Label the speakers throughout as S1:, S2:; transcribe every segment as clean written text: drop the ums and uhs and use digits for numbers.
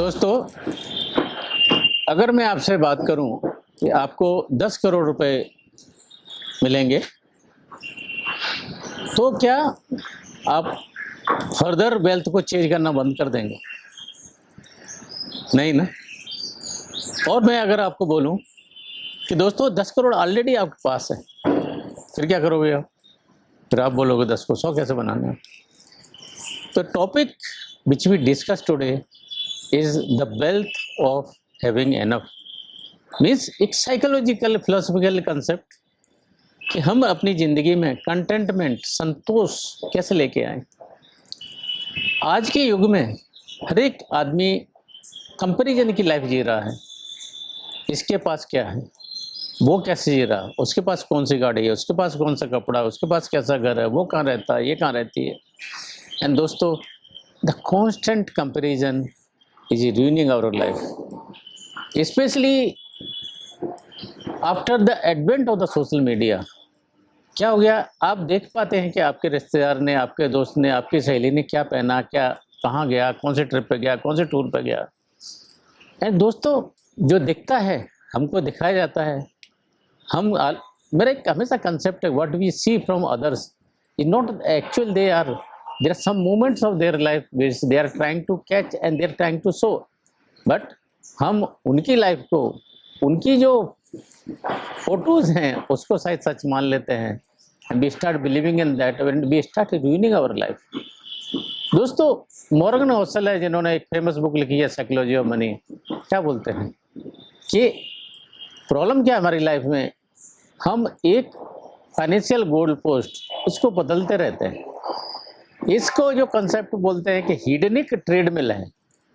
S1: दोस्तों, अगर मैं आपसे बात करूं कि आपको 10 करोड़ रुपए मिलेंगे, तो क्या आप फर्दर वेल्थ को चेंज करना बंद कर देंगे? नहीं ना। और मैं अगर आपको बोलूं कि दोस्तों 10 करोड़ ऑलरेडी आपके पास है, फिर क्या करोगे आप? फिर आप बोलोगे 10 को 100 कैसे बनाना है? तो topic which we discuss today is the wealth of having enough. Means एक साइकोलॉजिकल फिलोसफिकल कंसेप्ट कि हम अपनी ज़िंदगी में कंटेंटमेंट, संतोष कैसे लेके आए। आज के युग में हर एक आदमी कंपैरिजन की लाइफ जी रहा है। इसके पास क्या है, वो कैसे जी रहा, उसके पास कौन सी गाड़ी है, उसके पास कौन सा कपड़ा, उसके पास कैसा घर है, वो कहाँ रहता है, ये कहाँ रहती है। एंड दोस्तों, the constant comparison is ruining our life, specially after the advent of the social media. क्या हो गया, आप देख पाते हैं कि आपके रिश्तेदार ने, आपके दोस्त ने, आपकी सहेली ने क्या पहना, क्या कहाँ गया, कौन से ट्रिप पे गया, कौन से टूर पे गया। एंड दोस्तों, जो दिखता है हमको दिखाया जाता है। मेरा एक हमेशा कंसेप्ट है, what we see from others is not actual, there are some moments of their life which they are trying to catch and they are trying to show, but हम उनकी लाइफ को, उनकी जो फोटोज हैं उसको शायद सच मान लेते हैं। And we start believing in that and we start ruining our life. दोस्तों, मॉर्गन होसल है जिन्होंने एक फेमस बुक लिखी है साइकोलॉजी ऑफ मनी। क्या बोलते हैं कि प्रॉब्लम क्या है हमारी लाइफ में, हम एक फाइनेंशियल गोल पोस्ट उसको बदलते रहते हैं। इसको जो कंसेप्ट बोलते हैं कि हिडनिक ट्रेडमिल है।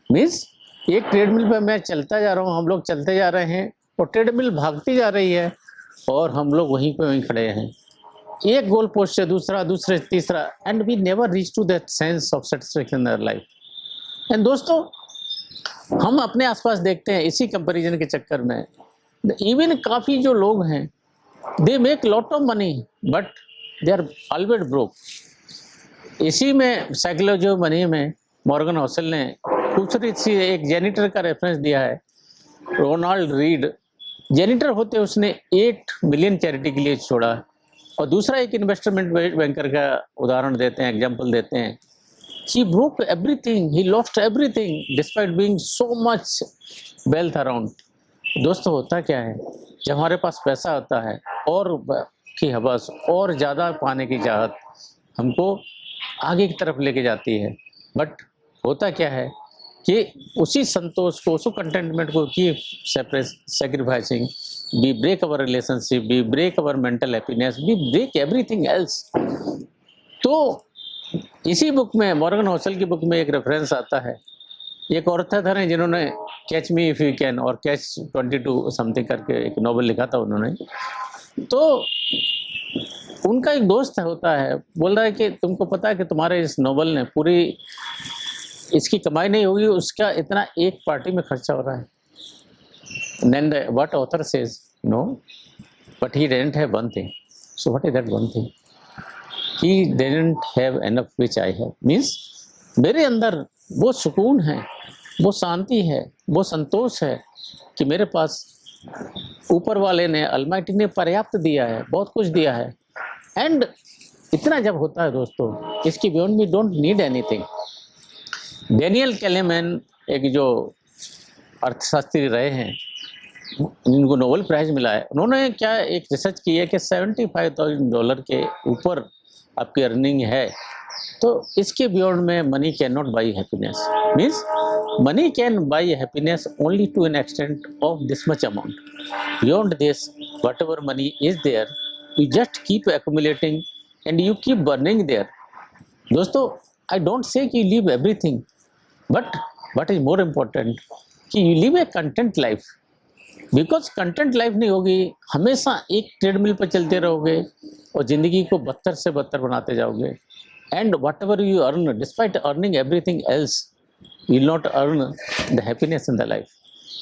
S1: मीन्स एक ट्रेडमिल पे मैं चलता जा रहा हूँ, हम लोग चलते जा रहे हैं और ट्रेडमिल भागती जा रही है और हम लोग वहीं पे वहीं खड़े हैं, एक गोल पोस्ट से दूसरा, दूसरे तीसरा, and we never reach to that sense of satisfaction in our life. And दोस्तों, हम अपने आसपास देखते हैं इसी कंपैरिजन के चक्कर में इवन काफ़ी जो लोग हैं, they make lot of money but they are always broke. इसी में साइकोलॉजी ऑफ मनी में मॉर्गन होसल ने खूबसूरत सी एक जेनिटर का रेफरेंस दिया है। रोनाल्ड रीड जेनिटर होते, उसने 8 मिलियन चैरिटी के लिए छोड़ा। और दूसरा एक इन्वेस्टमेंट बैंकर का उदाहरण देते हैं, एग्जाम्पल देते हैं। He broke everything, he lost everything despite being so much wealth around। दोस्तों, होता क्या है, जब हमारे पास पैसा होता है और की हवस और ज़्यादा पाने की चाहत हमको आगे की तरफ लेके जाती है, बट होता क्या है कि उसी संतोष को, उसी कंटेंटमेंट को की sacrificing, we break our relationship, we break our mental happiness, we break everything else. तो इसी बुक में, मॉर्गन होसल की बुक में एक रेफरेंस आता है। एक ऑर्थर हैं जिन्होंने catch me if you can और कैच 22 समथिंग करके एक नॉवल लिखा था उन्होंने। तो उनका एक दोस्त होता है, बोल रहा है कि तुमको पता है कि तुम्हारे इस नॉवल ने पूरी इसकी कमाई नहीं होगी, उसका इतना एक पार्टी में खर्चा हो रहा है। Then what author says, no, but he didn't have one thing. So what is that one thing? He didn't have enough which I have. Means मेरे अंदर वो सुकून है, वो शांति है, वो संतोष है कि मेरे पास ऊपर वाले ने, अलमाइटी ने पर्याप्त दिया है, बहुत कुछ दिया है। एंड इतना जब होता है दोस्तों, इसकी beyond we don't need anything. Daniel Kahneman एक जो अर्थशास्त्री रहे हैं, जिनको नोबेल प्राइज मिला है, उन्होंने क्या एक रिसर्च की है कि $75,000 के ऊपर आपकी अर्निंग है तो इसके बियॉन्ड में money can not buy happiness. Means money can buy happiness only to an extent of this much amount. Beyond this, what money is there, you just keep accumulating and you keep burning there. दोस्तों, I don't say कि you leave everything, but what is more important कि you live a content life. Because content life नहीं होगी, हमेशा एक treadmill पर चलते रहोगे और ज़िंदगी को बदतर से बदतर बनाते जाओगे। And what ever you earn, despite earning everything else, you will not earn the happiness in the life.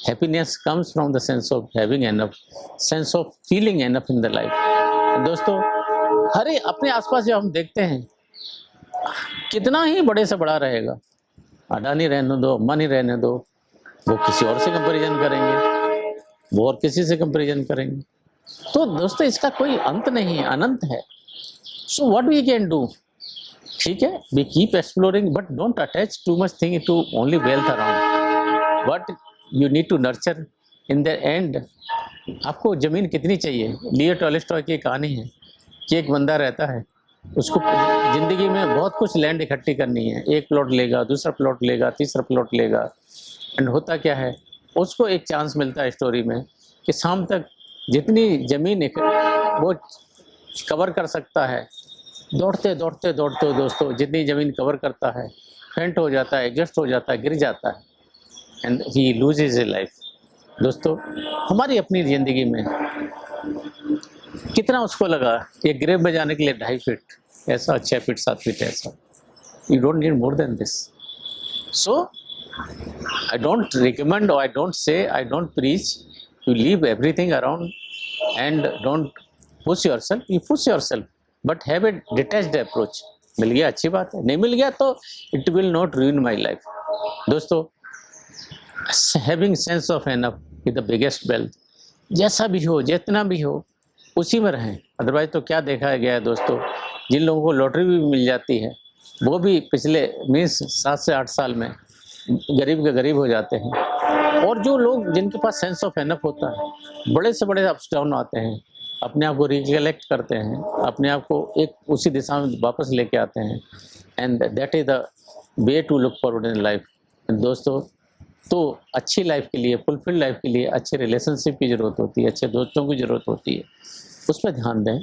S1: Happiness comes from the sense of having enough, sense of feeling enough in the life. दोस्तों, हर एक अपने आसपास जो हम देखते हैं, कितना ही बड़े से बड़ा रहेगा, अडानी रहने दो, अंबानी रहने दो, वो किसी और से कंपैरिजन करेंगे, वो और किसी से कंपैरिजन करेंगे। तो दोस्तों इसका कोई अंत नहीं है, अनंत है। So what we can do, ठीक है, we keep exploring but don't attach too much thing to only wealth around, but you need to nurture in the end. आपको ज़मीन कितनी चाहिए? लियो टॉल्स्टॉय की कहानी है कि एक बंदा रहता है, उसको ज़िंदगी में बहुत कुछ लैंड इकट्ठी करनी है, एक प्लॉट लेगा, दूसरा प्लॉट लेगा, तीसरा प्लॉट लेगा, एंड होता क्या है, उसको एक चांस मिलता है स्टोरी में कि शाम तक जितनी ज़मीन वो कवर कर सकता है, दौड़ते दौड़ते दौड़ते दोस्तों जितनी ज़मीन कवर करता है, फेंट हो जाता है, एग्जस्ट हो जाता है, गिर जाता है, and he loses A life. दोस्तों हमारी अपनी ज़िंदगी में कितना उसको लगा एक ग्रेव में जाने के लिए 2.5 फीट ऐसा, 6 फीट 7 फीट ऐसा, you don't need more than this. So I don't recommend or I don't say, I don't preach to leave everything around and don't push yourself. You push yourself, but have a detached approach. मिल गया अच्छी बात है, नहीं मिल गया तो it will not ruin my life. दोस्तों having sense of enough is the biggest wealth. जैसा भी हो, जितना भी हो, उसी में रहें। अदरवाइज तो क्या देखा गया है दोस्तों, जिन लोगों को लॉटरी भी मिल जाती है वो भी पिछले मीन्स 7 से 8 साल में गरीब के गरीब हो जाते हैं। और जो लोग जिनके पास सेंस ऑफ एनफ होता है, बड़े से बड़े अप्स डाउन आते हैं, अपने आप को रिकलेक्ट करते हैं, अपने आप को एक उसी दिशा में वापस लेके आते हैं, and that is the way to look forward in life. दोस्तों तो अच्छी लाइफ के लिए, फुलफिल लाइफ के लिए अच्छे रिलेशनशिप की ज़रूरत होती है, अच्छे दोस्तों की ज़रूरत होती है, उस पर ध्यान दें।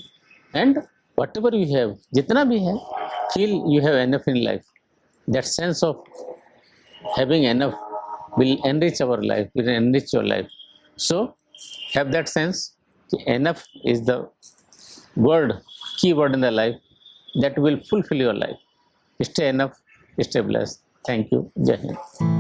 S1: And what ever you have, जितना भी है, feel you have enough in life. That sense of having enough will enrich our life, will enrich your life. So have that sense, enough is the word, key word in the life that will fulfill your life. Stay enough, stay blessed. Thank you. Jai Hind.